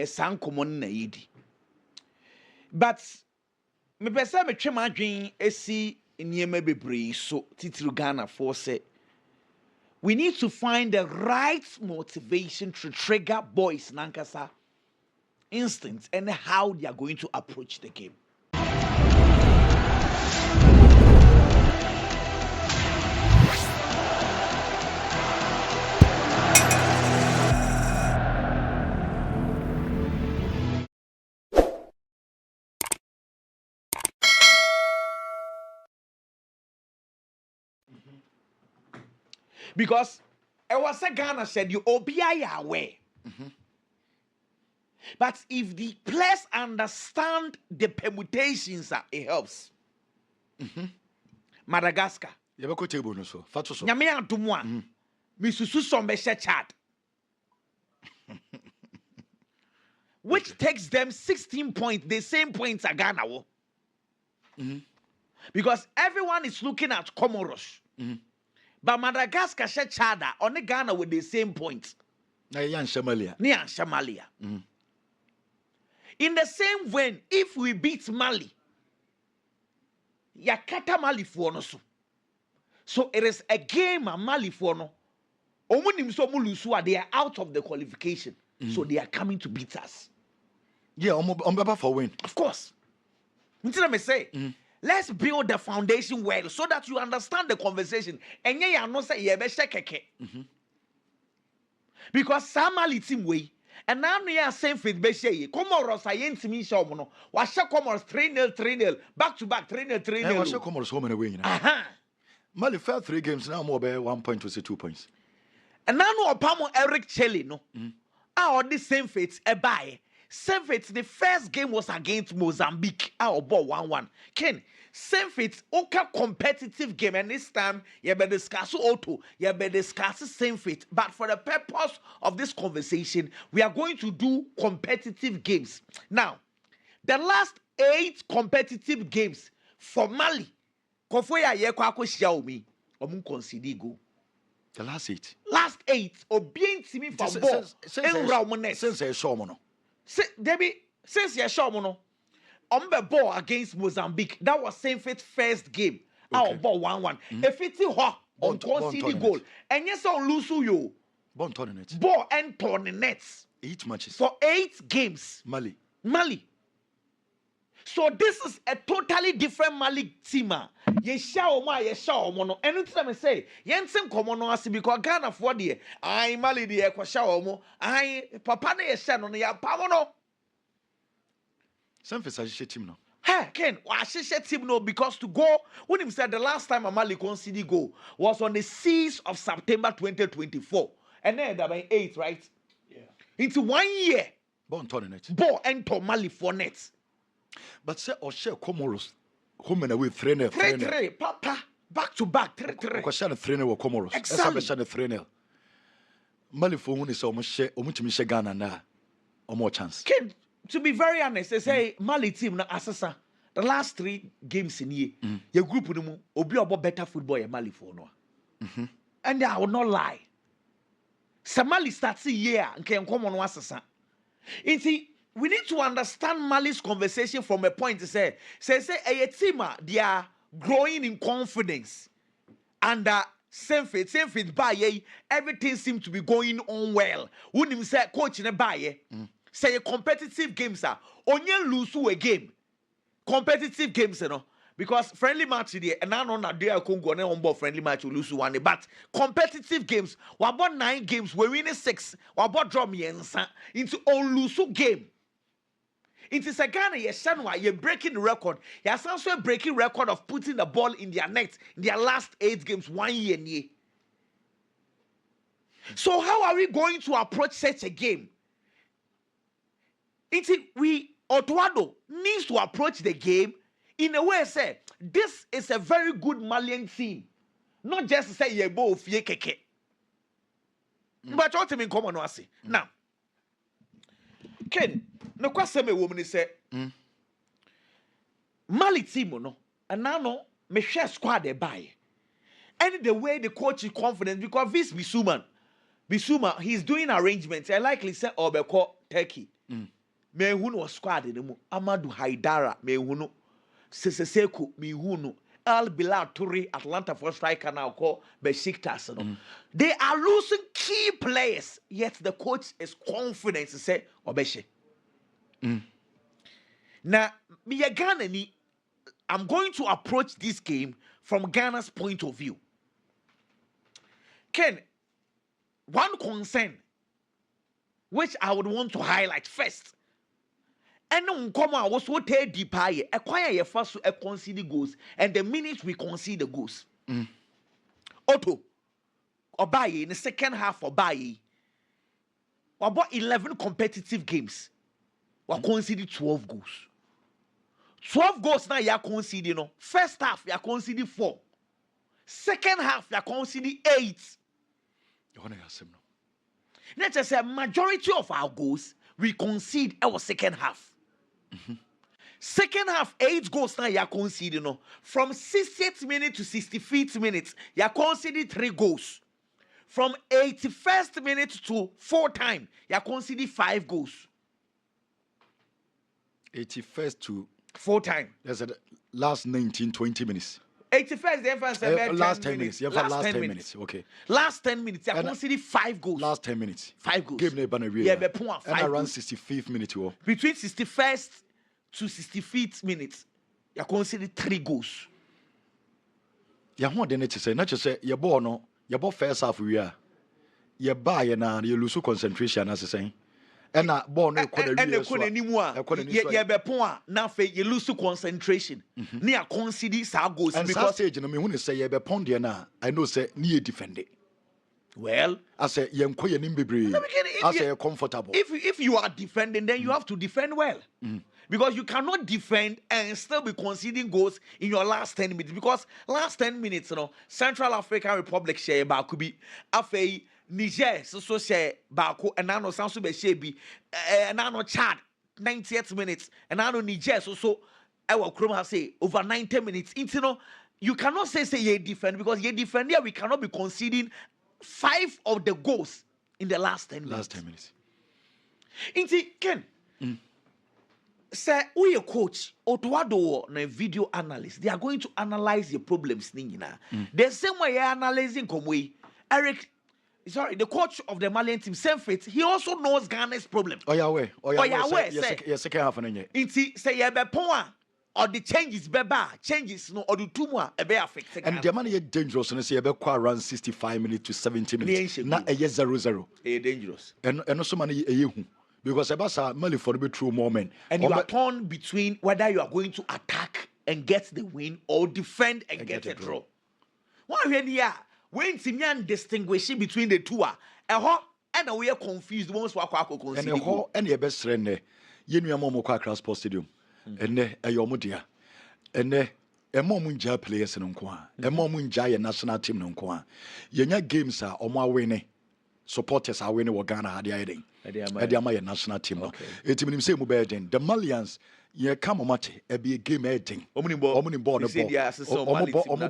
san common na yidi. But me pese me twa madwen esi niema bebree so titiru Ghana for say we need to find the right motivation to trigger boys nankasa instincts and how they are going to approach the game. Because it was a Ghana said you OBI aware. But if the players understand the permutations, it helps. Madagascar. Yabako table no so. Fatu so. Nyame adomwa. Misusu sombe Chad. Which takes them 16 points, the same points as Ghana. Because everyone is looking at Comoros. But Madagascar share Chad on the Ghana with the same points. Nian Shamalia. In the same vein, if we beat Mali, Yakata Mali for no so. So it is a game of Mali for no. They are out of the qualification. So they are coming to beat us. Yeah, I'm for win. Of course. Let me say, let's build the foundation well so that you understand the conversation. And you not say because some Mali team way. And now we are saying faith Beshe. Comoros are yen to me show mono. Washa Comoros 3-0, 3-0, back to back 3-0, 3-0. And Washa Comoros home and away. Mali fell 3 games now more by 1 point to say 2 points. And now no Pamo Eric Chelly no. Our this same faith a buy. Same faith the first game was against Mozambique. Our ball 1-1. Ken. Same fit, okay, competitive game, and this time you better discuss auto, you better discuss same fit. But for the purpose of this conversation, we are going to do competitive games. Now, the last 8 competitive games for Mali, Kofoya Yekwako Xiaomi, Omun concede go. The last 8. Last 8, obeying to me for ball. Since I saw mono. Debbie, since you saw mono. On the ball against Mozambique, that was same fit first game. Our ball 1-1. If it's hot on conceded goal, and yes, on lose you. Ball tournament. Ball and tournaments. 8 matches for 8 games. Mali. So this is a totally different Mali team. Anytime I say, Yensen Komono asi because Ghana for the I Mali the Equashaomo, I Papa ne Shan on ya Pamono. Some for team no. Hey, Ken, I team no because to go when him said the last time Mali conceded goal was on the 6th of September 2024, and then that by 8, right? Yeah. Into 1 year. Born tournament. Ball and to Mali for net. But say or share Comoros home and away 3-0. 3-3, Papa, back to back 3-3. Question 3-0 with Comoros. Exactly. 3-0. Mali for who is almost share Omuchi Ghana na or more chance. Ken, to be very honest, they say Mali team na asasa. The last 3 games in here, your group no obi about better football in Mali for no. And I will not lie. Mali starts the year and can come on asasa. We need to understand Mali's conversation from a point to say a team they are growing in confidence and same fit by everything seems to be going on well. When him say coach in a buy say competitive games are only lose a game. Competitive games, you know, because friendly match there and now on there Congo on board friendly match will lose 1. But competitive games, we about 9 games, we win 6, we about draw me into on lose game. It is a Ghana, you're breaking the record. You're also breaking record of putting the ball in their net in their last 8 games, 1 year. So how are we going to approach such a game? Otuado needs to approach the game in a way say this is a very good Malian team, not just say ye both ye keke. But what in common was now. Ken, no question me woman say Mali team no, and now no me share squad they buy. And the way the coach is confident because this Bisuma, he's doing arrangements. I likely say Obeko Turkey. Mehuno was squad in the Amadou Haidara, Mehuno, Seseko, Mehuno, El Bilal Toure, Atlanta for striker now called Besiktas. They are losing key players, yet the coach is confident to say, Obeshe. Now, me Ghana ni, I'm going to approach this game from Ghana's point of view. Ken, one concern which I would want to highlight first. And I was so deep high, acquire your first to concede goals, and the minute we concede the goals. Otto, Obaye in the second half, Obaye, about 11 competitive games, we conceded 12 goals. 12 goals now, you are conceding. No? First half, you are conceding 4. Second half, you are conceding 8. Let's just say majority of our goals we concede our second half. Second half, 8 goals now you are conceding. No? From 60th minute to 65th minute, you are conceding 3 goals. From 81st minute to 4 time, you are conceding 5 goals. 81st to 4 time. That's the last 19-20 minutes. 81st, the last 10 minutes. Last 10 minutes. Okay. Last 10 minutes. You conceded 5 goals. Last 10 minutes. 5 goals. Game neighbor yeah, be point 5 and around goals. 65th minute. Between 61st to 65th minutes, you conceded 3 goals. Yeah, what then to say? Not just say your ball no, your ball first half we are. You buy and you lose concentration as I say. And that ball no and the couldn't anymore. Yeah, be point now for you lose concentration. Near concede sa goals and because stage no me who say you be pound there na I know say near defend it. Well, I say you enquire nim bebre. I say you're comfortable. If you are defending, then you have to defend well. Because you cannot defend and still be conceding goals in your last 10 minutes. Because last 10 minutes, you know, Central African Republic share Bakubi, Afei, Niger, so share Baku, and now Sansu Beshebi, and now Chad, 90th minutes, and now Niger, so I will Chroma say over 90 minutes. You know, you cannot say you defend because you defend here, we cannot be conceding 5 of the goals in the last 10 minutes. Last 10 minutes. Inti, Ken. Say, we a coach, Otuado na video analyst. They are going to analyze your problems. The same way you're analyzing Komwe. Eric, sorry, the coach of the Malian team, same fit, he also knows Ghana's problem. Oh, yeah, way. Yes, second half an Inti, say, yeah, be poa, or the changes, beba, changes, no, or the two more, a bear affect. And the money is dangerous, and say, about around 65 minutes to 70 minutes. Not a yes, 0-0. Dangerous. And also money a year. Because Abasa Mali for the true moment. And you are torn between whether you are going to attack and get the win or defend and get a draw. What when you are when Timian distinguishing between the two are and we are confused once we are and your best friend there. You know Momo Cross Sports Stadium. And there a yomudia. And there a momunja players in Unqua. A momunja national team in Unqua. Your games are on my winning. Supporters are winning what Ghana had the idea. My national team. It means say Mubedin. The Malians, ye come on match, be a game editing. Omo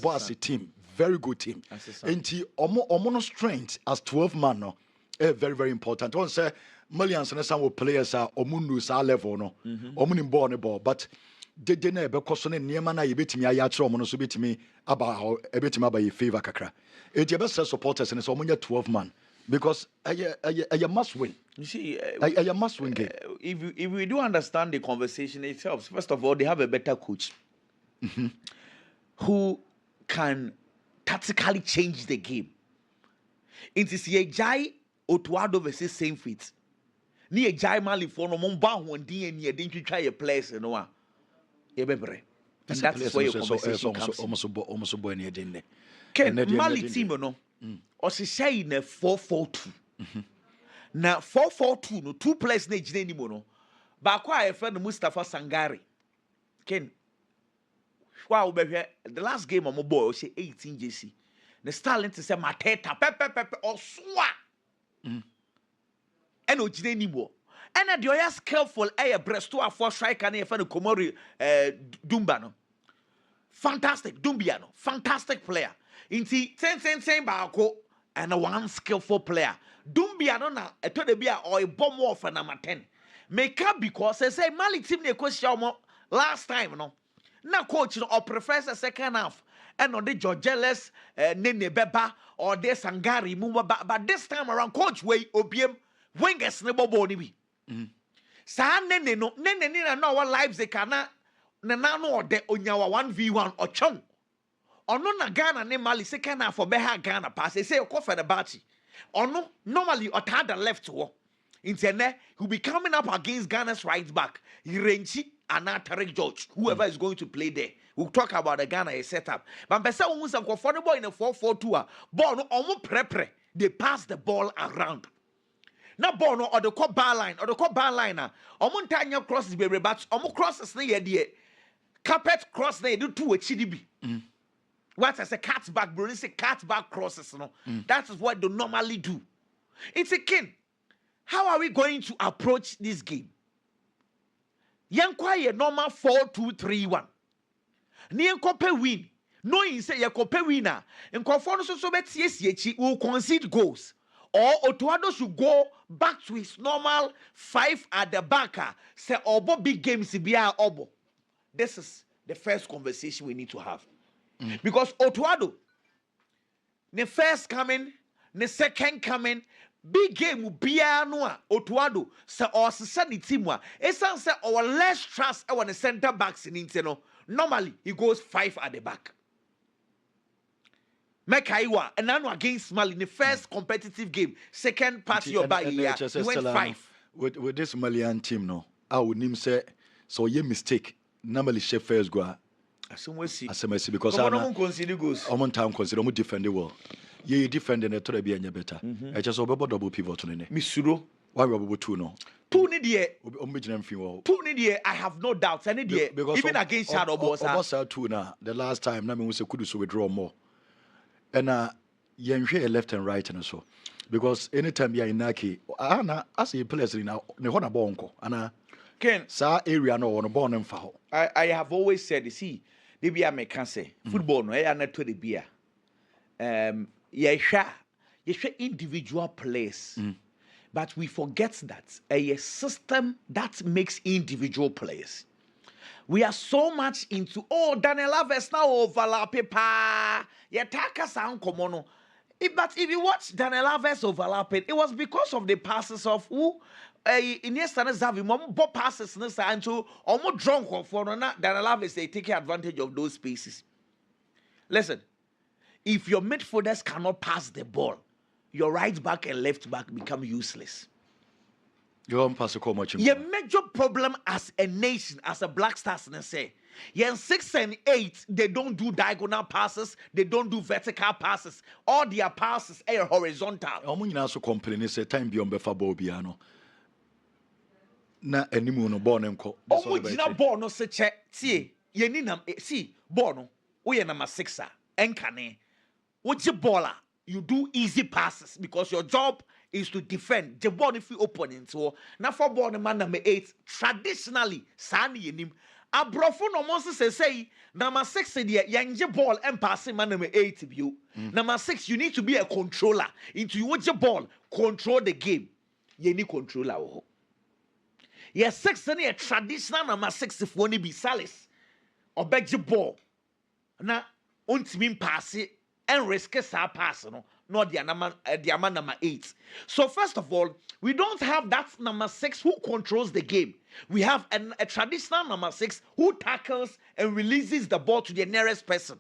boss team, very good team. And omo strength as 12 man no, very very important. One say Malians and some players are omunus our level no, omunim ball, but they didn't be questioning near man. I bet me I yatro omo so bet me about a bit about your favor kakra. It best supporters and it's omunya 12 man. Because I must win. You see, I must win game. If we do understand the conversation itself, first of all, they have a better coach who can tactically change the game. It is a Jai Otuado versus same fit. Ni a Jai Mali for no mumba one day and you didn't try a place and no. And that's where your conversation comes. Almost born here, didn't they? Mali team, no. Or she say in a 4-4-2. Now 4-4-2, no 2 players ne jine ni mo no. Ba kwa a friend Mustafa Sangare. Ken. Wow, the last game on my boy say 18 JC. The Starling to say Mateta pepe or swa. And o jine ni mo. And the oya skillful breast to a 4 striker na friend Komori Dumba no. Fantastic Dumbia no. Fantastic player. Inti 10 baako and a one skillful player. Dumbia no na eto de bia or a bomb more for number 10. Make up because they say Mali team ne question last time no. Na coach no or prefers a second half and on the Georgeles Nene Beba or de Sangari Mumba but this time around coach way OBM wingers ne bobo ni bi. Sa nene no our lives they kana na no de onyawa 1v1 or chong. Ono na Ghana ne Mali second half for beha Ghana pass. They say ko for the bachi. Ono normally or the left to walk. Intene he'll be coming up against Ghana's right back. Renchi and Tarek George, whoever is going to play there. We'll talk about the Ghana setup. But Bessa who's a comfortable in a 4-4-2. Ball no almost pre. They pass the ball around. Now ball no or the core bar line or the core bar liner. Omo tanya crosses be but omo crosses na ye carpet cross na do two a chidibi. What as a cat back, bro? It's a cat back crosses, no. That is what they normally do. It's a king. How are we going to approach this game? Yankwa normal 4-2-3-1. Nienkope win. Knowing say Yakope winner. And conform so bet CSH will concede goals. Or Otuado should go back to his normal 5 at the back. Say Obo big games be Obo. This is the first conversation we need to have. Because Otuado, the first coming, the second coming, big game will be Otuado, so our society team. It's say our less trust our the center backs in Inteno. Normally, he goes 5 at the back. Mekaiwa, and now against Mali in the first competitive game, second party of back here, he went 5. With this Malian team, no, I would name say, so ye mistake, normally chef first go. As because I don't consider goals. I'm time consider me defend the world. Ye defend the to be any better. I just over double pivot on it. Misuro, why we 2 no? 2 need I have no doubts. I need even against Shadow Boss. 2 now. The last time, Nami was a kudu so withdraw more. And yen left and right and so. Because anytime you're in Naki, as a place in now, the Hona Bonko, and Ken, sa area no on a born and foul. I have always said, see, the beer may can say football no not to the beer. You share individual players, but we forget that a system that makes individual players. We are so much into Daniel Alves now overlap pa. Ya taka sound komono. But if you watch Daniel Alves overlapping, it was because of the passes of who Iniesta and Xavi, mom ball passes and so almost drunk for Daniel Alves, they take advantage of those spaces. Listen, if your midfielders cannot pass the ball, your right back and left back become useless. You don't pass a call much. Your major problem as a nation, as a Black Stars, and say, yeah, 6 and 8, they don't do diagonal passes, they don't do vertical passes. All their passes are horizontal. I'm also complaining, say time beyond Befa Bobiano. Na animu no born enko. Omujina born no se che tie ye ni nam see born no we number 6 enkane woji baller you do easy passes because your job is to defend the ball if you opponent so na for ball man number 8 traditionally sani yenim abrofo no mo say number 6 there yanje ball and passing man number 8 view number 6 you need to be a controller into you woji ball control the game ye ni controller wo. Yes, 6 and a traditional number 6 if one be Salis or Beji ball. Now, ultimate pass it and risk a pass, not the number 8. So, first of all, we don't have that number 6 who controls the game. We have a traditional number 6 who tackles and releases the ball to the nearest person.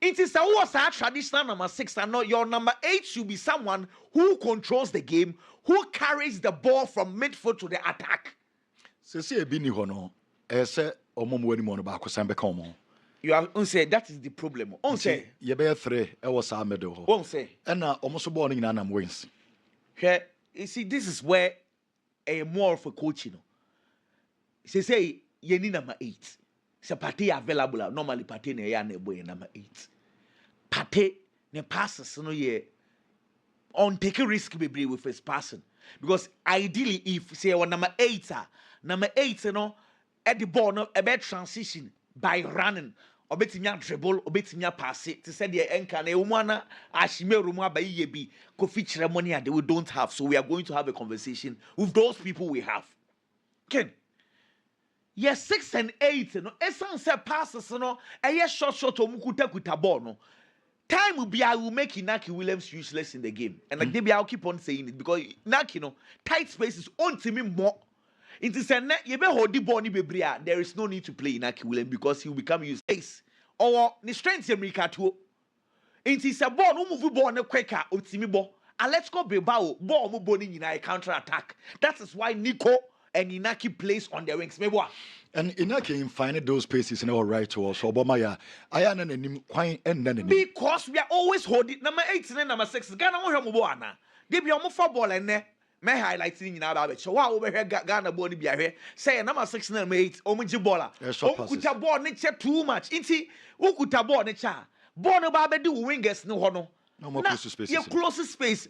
It is a traditional number 6, and not your number 8 should be someone who controls the game, who carries the ball from midfield to the attack. You have unsaid that is the problem. Unsaid. You bear 3. I was a medal. Unsaid. And almost born in Anam wins. Okay, you see, this is where a more of a coach, say, you need number 8. It's a party available. Normally, party ne boy number 8. Party ne passes no ye on take a risk be with his passing because ideally if say number 8 at the ball no a bad transition by running obetimi dribble obetimi pass it to say the enka na umana ashime rumu abayi bi ko feature money that we don't have, so we are going to have a conversation with those people we have. Ken, yes, 6 and 8 no esan say passes no short omukuta ball no time will be I will make Inaki Williams useless in the game, and like maybe I'll keep on saying it because Inaki tight spaces on to me more. It is a net you be hold the ball there is no need to play Inaki Williams because he will become useless or the strength America too. It is a ball no move ball no quicker ultimi ball and let's go Bilbao ball move ball in a counter attack. That is why Nico and Inaki plays on their wings. Maybe and Inaki find those spaces in our right to us. Obama, I am an quite and because we are always holding number 8 and number 6. Ghana won't have more. They be almost football and there. May highlighting in our so wow over here Ghana body be here. Say number 6 and number 8. Omujibola. Okuta ball nature too much. Inti ukuta ball nature. Ball no babe do wingers no hono. No more close space. Your closest space.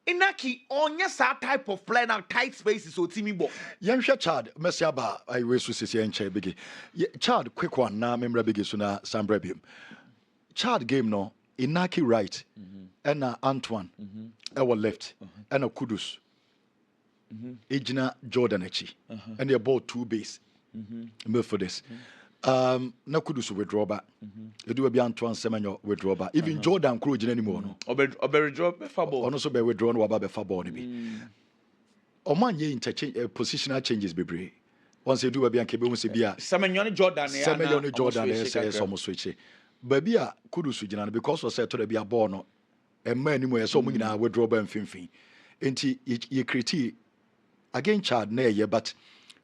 Inaki on your type of play now tight spaces so Timmy Bo. Young Chad, Messiaba, I wish to see and Che Biggie. Chad, quick one now, member Biggie Suna, Sam Brebium. Chad game no, Inaki right, and Antoine, our left, and a Kudus, Ejina Jordan Echi, and they're both 2 base. For this. No Kudus withdraw back. You do be Antoine Semenyo withdraw back. Even Jordan Cruz anymore. No. Ober draw before ball. Also be withdrawn over before ball. Oman ye interchange positional changes be. Once you do a bianca be Semenyo Jordan. Semenyo Jordan is almost switch. Baby a Kudus regional because was said to be a born and man anymore so many withdraw by Finfin. Enti ye critique again Chad nay but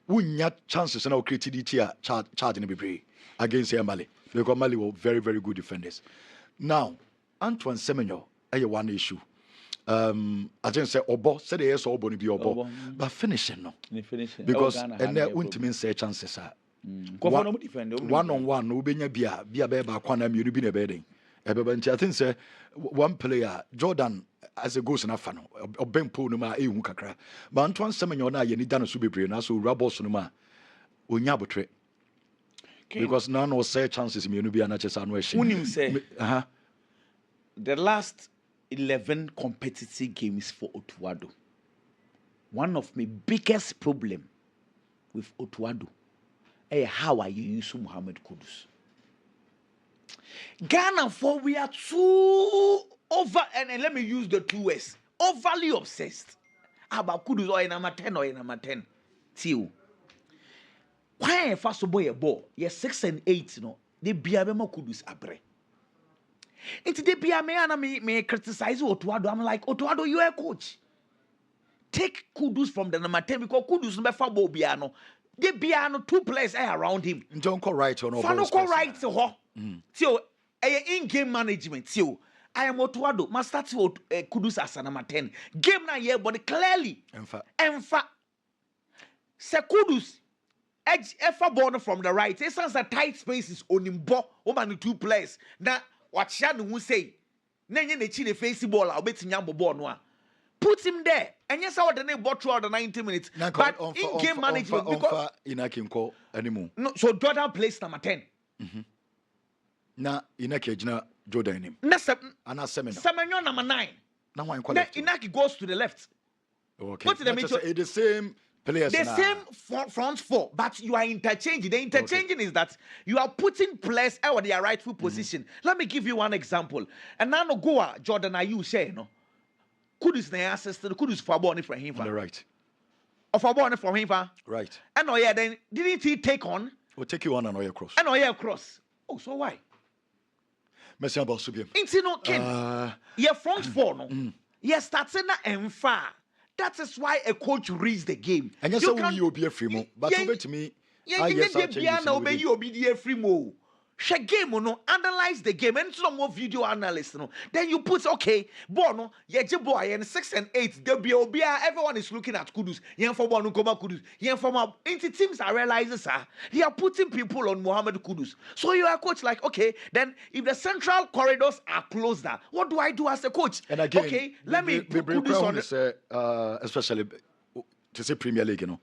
we chances and our creativity are charging be against Mali because Mali were very, very good defenders. Now, Antoine Semenyo, one issue. I just say Obo said yes, Obo be Obo, but finishing no. Because and there won't mean say chances are one on one. No be a beba kwana mu be a bedding. I think say one player Jordan. As a ghost and a fan or Ben Ponuma, a Wukakra. But Antoine Semenyo na ye need done a subibre, and so Rabos Numa Unyabutre. Because none or say chances in be an HSN. When you say, the last 11 competitive games for Otuado, one of my biggest problem with Otuado, how are you use Muhammad Kudus? Ghana for we are too over and let me use the 2 words overly obsessed about Kudus or number 10 or number 10 till why first boy a ball yes 6 and 8 no they be a more Kudus abre into they be a man me criticize Otuado. I'm like Otuado, you are a coach, take Kudus from the number 10 because Kudus number 4 ball biano they biano 2 players around him don't call right or no Fano right to ho till in-game management till I am Otuado. Must start to Kudus as a number 10. Game na year, but clearly, Enfa. Se Kudus, edge ever born from the right. It sounds a tight spaces on him. Woman 2 players. Now, what Shanu will say? Nenye ne chile face ball. I'll bet Nyambo Bonwa. Put him there. And yes, I would the name bought throughout the 90 minutes. But in-game management, because Inaki call anymore. No, so Jordan plays number 10. Na Inaki Jina Jordan him. Semenyo number 9. Now Inaki goes to the left. Okay. What the same players. The same front 4, but you are interchanging. The interchanging is that you are putting players out their rightful position. Let me give you one example. And now no Goa Jordan Ayew say no. Kudus na assistant Kudus for born from him. On the right. Of a born from him. Right. And oh yeah, then didn't he take on? We'll take you on and cross. And oh yeah, cross. Oh, so why? Merci about Subium. Intino Ken. Your front 4 no. Yes, that's in the far. That is why a coach reads the game. And yes, you will be a free mo. But over to me, I guess you'll be a free mo. Share game no, analyze the game and some more video analyst no. Then you put okay, Bono, boy and 6 and 8. Everyone is looking at Kudus. Yen for Bono Koma Kudus. Yen for my into teams are realizing they are putting people on Muhammad Kudus. So you are a coach like okay, then if the central corridors are closed down, what do I do as a coach? And again, okay, let me put Kudus on especially to say Premier League, you know.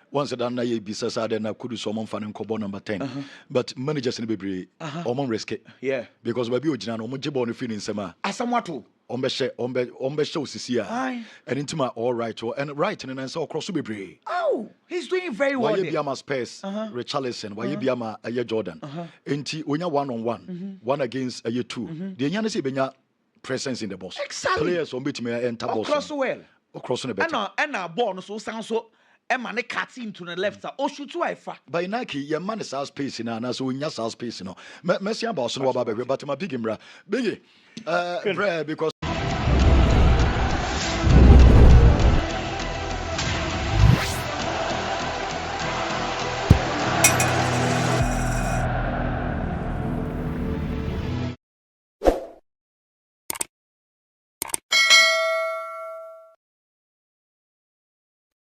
Once done na ye be sasa then I could do some fan and kobo number 10. But managers in the baby omon risk it. Yeah. Because we be ojina no mo jebo no feeling sema. Asamwato. Ombe show sisia. And into my all right and right and then so across the baby. Oh, he's doing very well. Why you be ama Spurs, Richarlison, why you be ama a Jordan. Enti when you 1-on-1, 1 against a 2. The nyane say benya presence in the box. Exactly. Players on bit me enter box. Across well. Across the better. And our ball no so sound so Emma ne cut into the left side. Oh, shoot to ifa. By Nike, your man is our space in and so in your space, you know. Messi and Boston, but my big imbra. Biggie, because